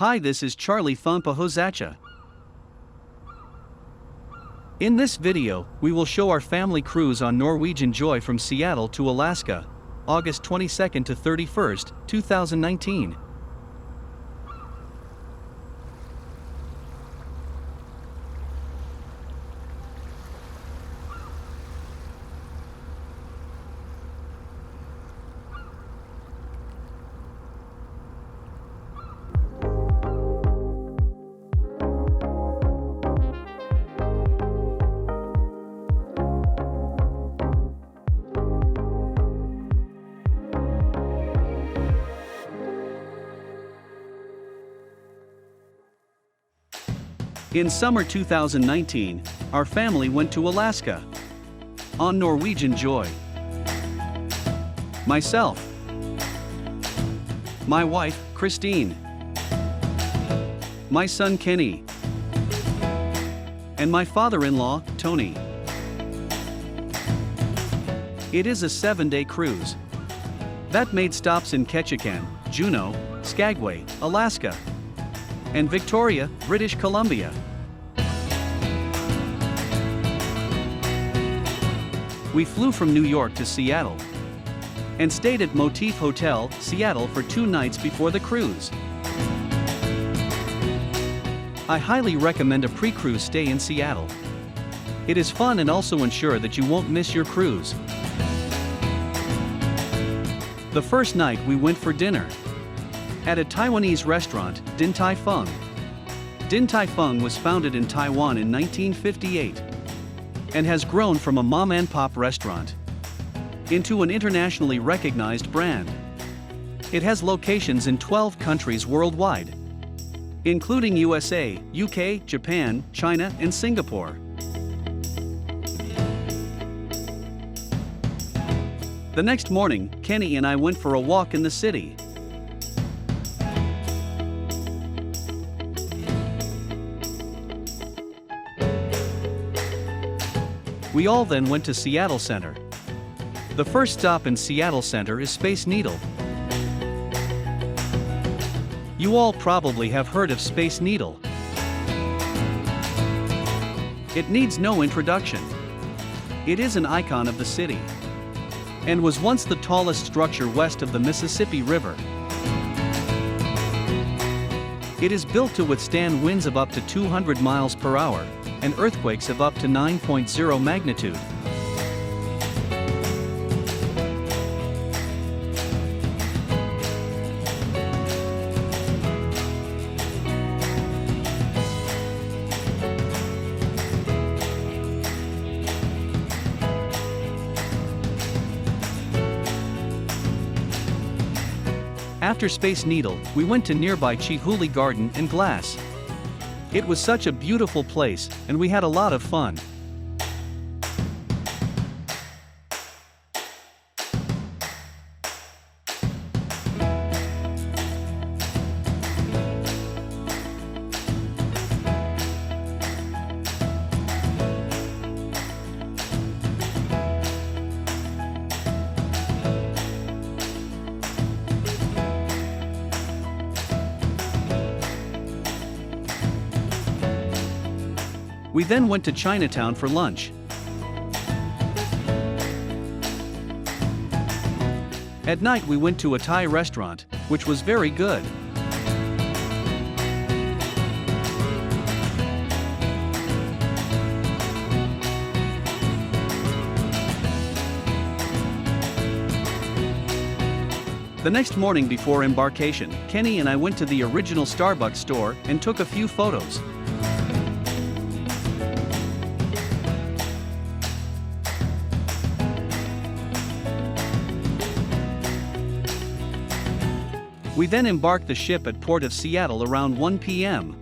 Hi, this is Charlie Thongpahusatcha. In this video, we will show our family cruise on Norwegian Joy from Seattle to Alaska, August 22nd to 31st, 2019. In summer 2019, our family went to Alaska on Norwegian Joy. Myself, my wife, Christine, my son Kenny, and my father-in-law, Tony. It is a 7-day cruise that made stops in Ketchikan, Juneau, Skagway, Alaska, and Victoria, British Columbia. We flew from New York to Seattle and stayed at Motif Hotel, Seattle for 2 nights before the cruise. I highly recommend a pre-cruise stay in Seattle. It is fun and also ensure that you won't miss your cruise. The first night we went for dinner at a Taiwanese restaurant, Din Tai Fung. Din Tai Fung was founded in Taiwan in 1958 and has grown from a mom-and-pop restaurant into an internationally recognized brand. It has locations in 12 countries worldwide, including USA, UK, Japan, China, and Singapore. The next morning, Kenny and I went for a walk in the city. We all then went to Seattle Center. The first stop in Seattle Center is Space Needle. You all probably have heard of Space Needle. It needs no introduction. It is an icon of the city and was once the tallest structure west of the Mississippi River. It is built to withstand winds of up to 200 miles per hour and earthquakes of up to 9.0 magnitude. After Space Needle, we went to nearby Chihuly Garden and Glass. It was such a beautiful place, and we had a lot of fun. We then went to Chinatown for lunch. At night we went to a Thai restaurant, which was very good. The next morning before embarkation, Kenny and I went to the original Starbucks store and took a few photos. We then embarked the ship at Port of Seattle around 1 p.m.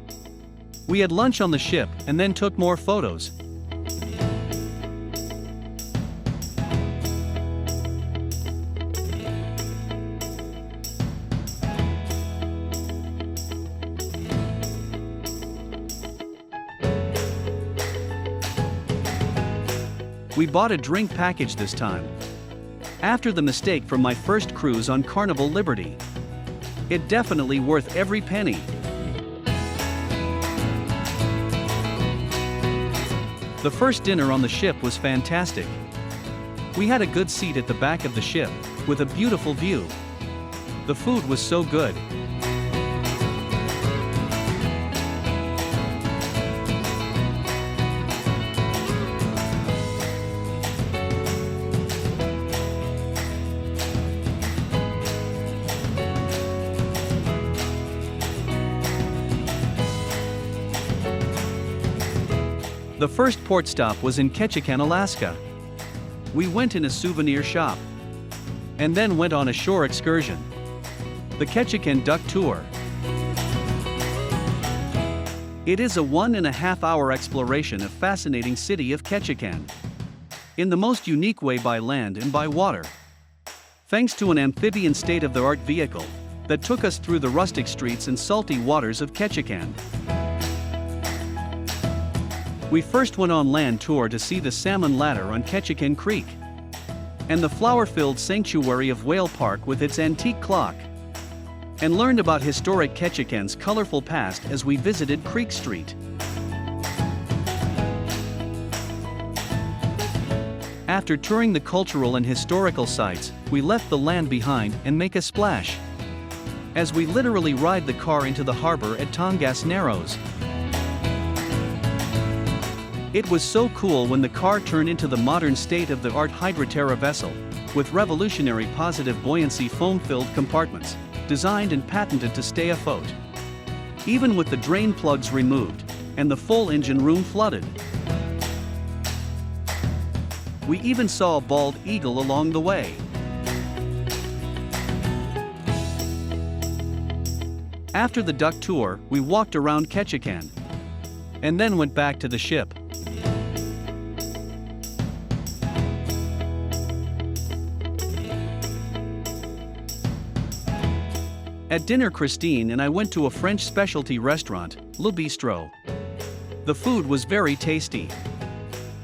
We had lunch on the ship and then took more photos. We bought a drink package this time, after the mistake from my first cruise on Carnival Liberty. It definitely worth every penny. The first dinner on the ship was fantastic. We had a good seat at the back of the ship, with a beautiful view. The food was so good. The first port stop was in Ketchikan, Alaska. We went in a souvenir shop and then went on a shore excursion. The Ketchikan Duck Tour. It is a 1.5-hour exploration of fascinating city of Ketchikan in the most unique way by land and by water. Thanks to an amphibian state-of-the-art vehicle that took us through the rustic streets and salty waters of Ketchikan. We first went on land tour to see the salmon ladder on Ketchikan Creek and the flower-filled sanctuary of Whale Park with its antique clock, and learned about historic Ketchikan's colorful past as we visited Creek Street. After touring the cultural and historical sites, we left the land behind and make a splash as we literally ride the car into the harbor at Tongass Narrows. It was so cool when the car turned into the modern state-of-the-art Hydroterra vessel, with revolutionary positive buoyancy foam-filled compartments, designed and patented to stay afloat. Even with the drain plugs removed, and the full engine room flooded. We even saw a bald eagle along the way. After the duck tour, we walked around Ketchikan, and then went back to the ship. At dinner, Christine and I went to a French specialty restaurant, Le Bistrot. The food was very tasty,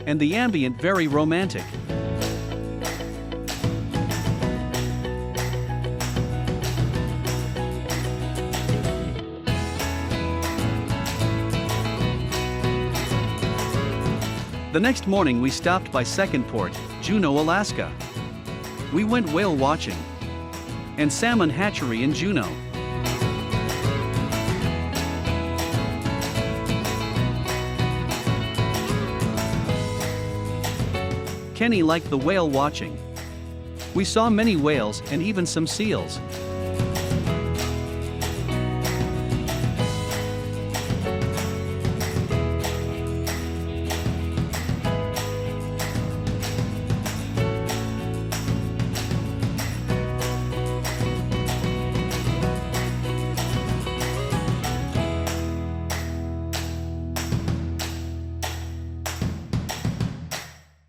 and the ambient very romantic. The next morning we stopped by second port, Juneau, Alaska. We went whale watching and salmon hatchery in Juneau. Kenny liked the whale watching. We saw many whales and even some seals.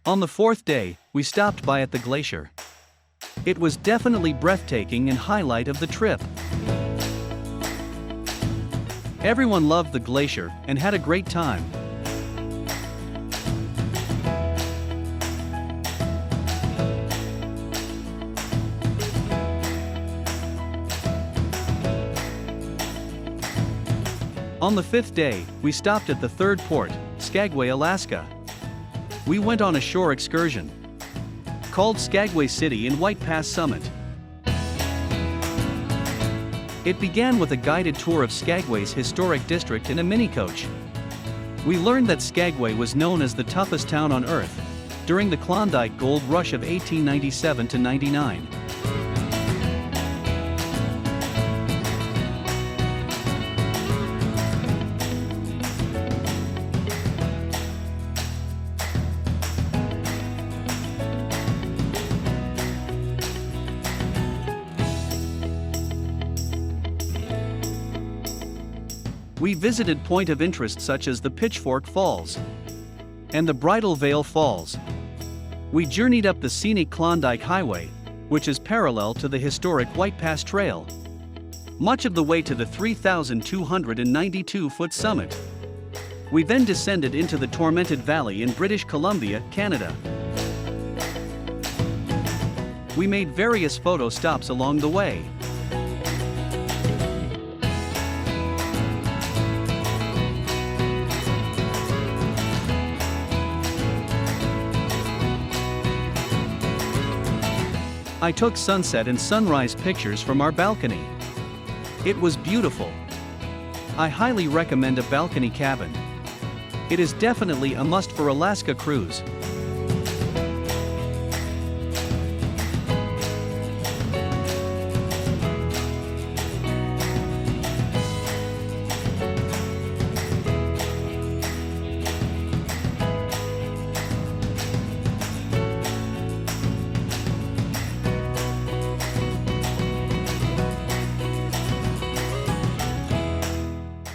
On the fourth day, we stopped by at the glacier. It was definitely breathtaking and highlight of the trip. Everyone loved the glacier and had a great time. On the fifth day, we stopped at the third port, Skagway, Alaska. We went on a shore excursion called Skagway City in White Pass Summit. It began with a guided tour of Skagway's historic district in a mini-coach. We learned that Skagway was known as the toughest town on earth during the Klondike Gold Rush of 1897 to 99. We visited points of interest such as the Pitchfork Falls and the Bridal Veil Falls. We journeyed up the scenic Klondike Highway, which is parallel to the historic White Pass Trail, much of the way to the 3,292-foot summit. We then descended into the Tormented Valley in British Columbia, Canada. We made various photo stops along the way. I took sunset and sunrise pictures from our balcony. It was beautiful. I highly recommend a balcony cabin. It is definitely a must for Alaska cruise.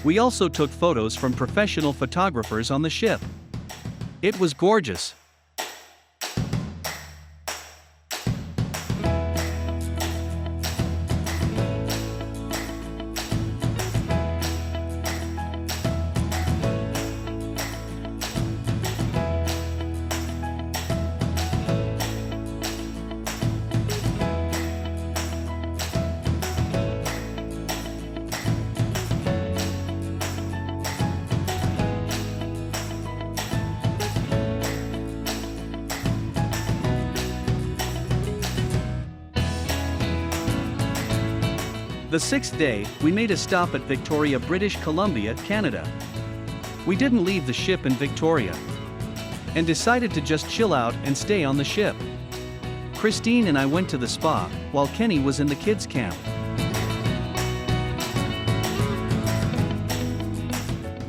We also took photos from professional photographers on the ship. It was gorgeous. The sixth day, we made a stop at Victoria, British Columbia, Canada. We didn't leave the ship in Victoria and decided to just chill out and stay on the ship. Christine and I went to the spa, while Kenny was in the kids' camp.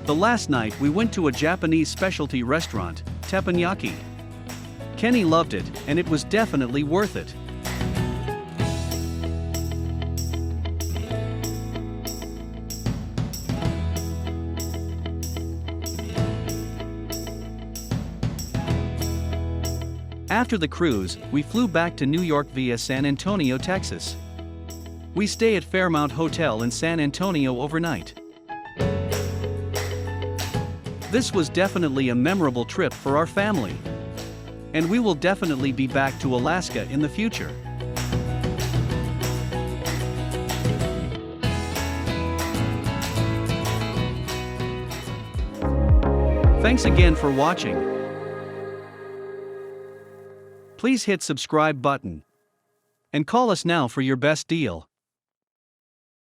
The last night we went to a Japanese specialty restaurant, teppanyaki. Kenny loved it, and it was definitely worth it. After the cruise, we flew back to New York via San Antonio, Texas. We stay at Fairmount Hotel in San Antonio overnight. This was definitely a memorable trip for our family. And we will definitely be back to Alaska in the future. Thanks again for watching. Please hit subscribe button and call us now for your best deal.